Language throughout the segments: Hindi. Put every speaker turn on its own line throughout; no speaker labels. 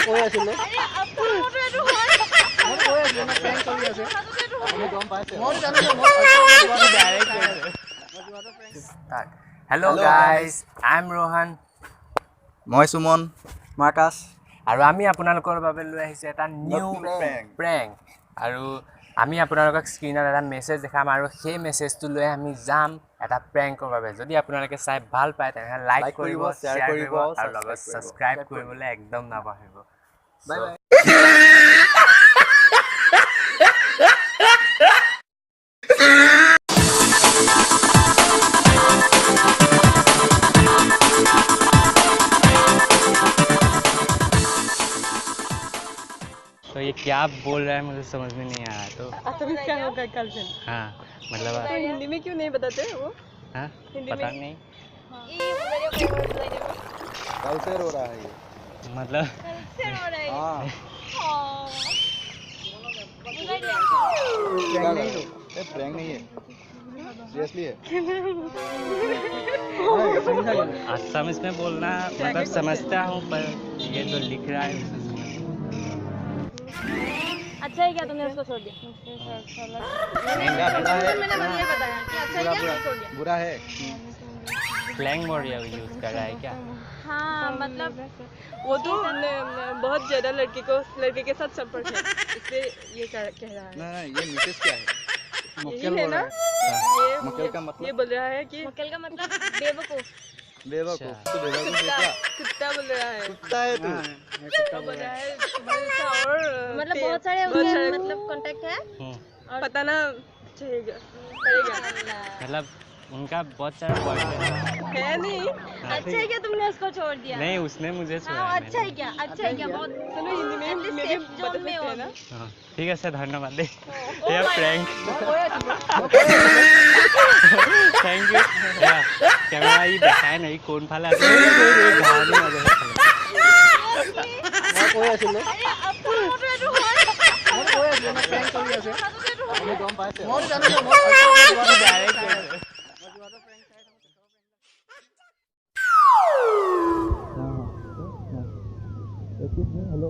কৈ আছিলো
Hello guys, I'm Rohan.
মই সুমন
মাৰ্কাছ
আৰু আমি আপোনালোকৰ বাবে লৈ আহিছে এটা নিউ প্ৰেংক আৰু আমি আপোনালোকক স্ক্ৰীনত এটা মেছেজ দেখাম আৰু সেই মেছেজটো লৈ আমি যাম এটা প্ৰেংকৰ বাবে। যদি আপোনালোকে চাই ভাল পায় তেনেহ'লে লাইক কৰিব, শ্বেয়াৰ কৰিব আৰু লগত ছাবস্ক্ৰাইব কৰিবলৈ একদম নাপাহৰিব। Bye bye. तो ये क्या बोल रहा है मुझे समझ में नहीं आ रहा। तो
क्या होगा कल से?
हाँ मतलब
तो हिंदी में क्यों नहीं बताते वो?
हाँ
हिंदी
पता
में?
नहीं
कल से रो रहा है ये
मतलब
हाँ प्रैंक नहीं है सीरियसली है
असम में बोलना मतलब समझता हूँ पर ये तो लिख रहा है।
अच्छा है क्या तुमने उसको छोड़ दिया? मैंने ये बताया कि अच्छा है क्या छोड़ दिया?
बुरा है
स्लैंग वर्ड यूज कर रहा है क्या?
हाँ मतलब वो तो बहुत ज्यादा लड़के के साथ संपर्क है इसलिए ये कह रहा है।
ना ये मैसेज क्या है
यही है ना
मक्केल का मतलब
ये बोल रहा है कि मक्केल का मतलब बेवकूफ
बेवकूफ तो बेवकूफ है क्या
कुत्ता बोल रहा है
कुत्ता है तू
बोल रहा है और मतलब बहुत सारे मतलब कांटेक्ट है और पता ना करेगा
मतलब उनका बहुत सारा बॉयफ्रेंड
है नहीं। अच्छा है क्या तुमने उसको छोड़ दिया?
नहीं उसने मुझे छोड़ा।
हाँ अच्छा है क्या? अच्छा है क्या? बहुत सुनो हिंदी में मेरे जोन में हो ना।
हाँ ठीक है सर धन्यवाद दे या प्रैंक थैंक यू या कैमरा ये देखाय नहीं कोन फाले আছে গানি মাজে
কৈ আছিলো
प्रेंक चली আছে আমি গম পাইছে
মই জানো
डायरेक्ट
हेलो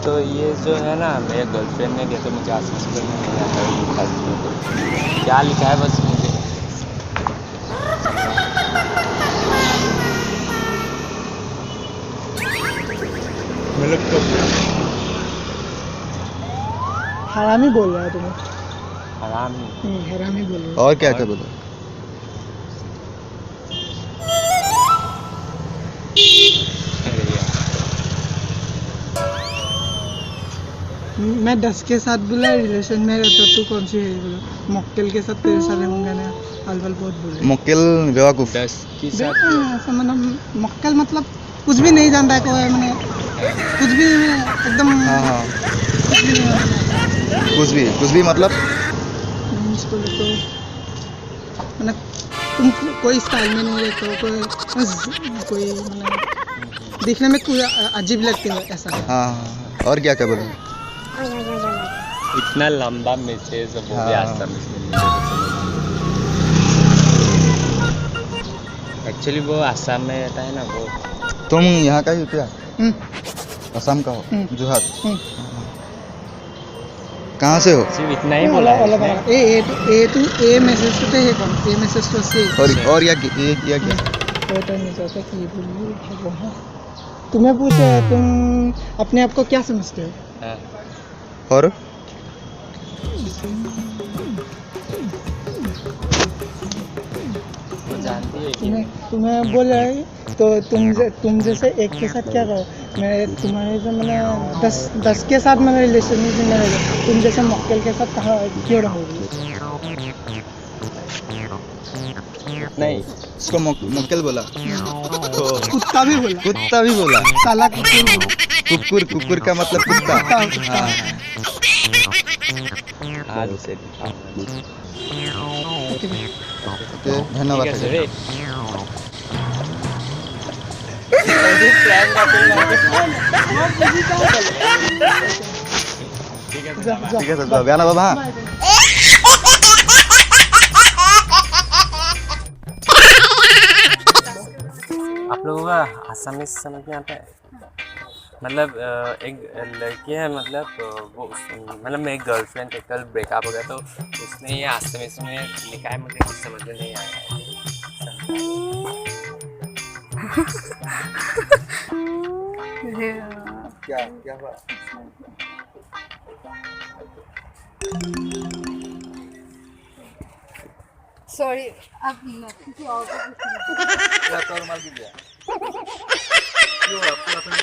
तो ये जो है ना मेरे गर्लफ्रेंड ने दिया तो मुझे आसपास में नहीं आता है लिखा क्या लिखा है बस मुझे
हरामी बोल रहा है तुम्हें
हरामी
हरामी बोल रहा
और क्या क्या बोलो
मैं 10 के साथ बोला रिलेशन में रहता तू कौन सी है बोला मक्केल के साथ तेरे साथ रहूंगा ना अलबल बहुत बोल रहे
मक्केल बेवकूफ
10 की साथ
ऐसा मतलब मक्केल मतलब कुछ भी नहीं जानता है कोई मैंने कुछ भी एकदम
हाँ हाँ
कुछ भी नहीं जानता
कुछ भी मतलब
इसको तो मतलब तुम कोई स्टाइल में नहीं रहते हो कोई मतलब देखने में कोई अजीब लगते हो ऐसा
हाँ हाँ और क्या क्या बोलो
इतना लंबा मैसेज वो भी आज समझ में नहीं एक्चुअली वो आसाम में रहता है ना वो
तुम यहाँ का ही हो क्या असम का हो जोहार कहाँ से हो
सिर्फ इतना ही बोला है उसने।
ए मैसेज तो है कौन ए मैसेज तो से
और या क्या
पता नहीं चाहता कि ये बोलिए तुम्हें पूछा तुम अपने आप को क्या समझते हो
हाँ।
और
वो जानती है कि
तुम्हें बोल रहा है तो तुम जैसे एक के साथ क्या करो मैं तुम्हारे से मैंने 10 के साथ मैंने रिलेशनशिप में रहेगा तुम जैसे मक्केल के साथ कहाँ क्यों रहोगी
नहीं
उसको मक्केल बोला
तो
कुत्ता भी बोला साला
कुकुर का मतलब कुत्ता हाँ
आज से
ओके धन्यवाद
ठीक है
ठीक है सर बयाना बाबा हाँ
आप लोगों का आसामीज समझ में आता है? मतलब एक लड़की है, मतलब वो मतलब मेरी गर्लफ्रेंड थे, कल ब्रेकअप हो गया तो उसने ये आसामीज में लिखा है, मुझे कुछ समझ में नहीं आया
क्या क्या हुआ?
सॉरी अब किसी और को
क्या रुमाल गिर गया? क्यों आपको अपने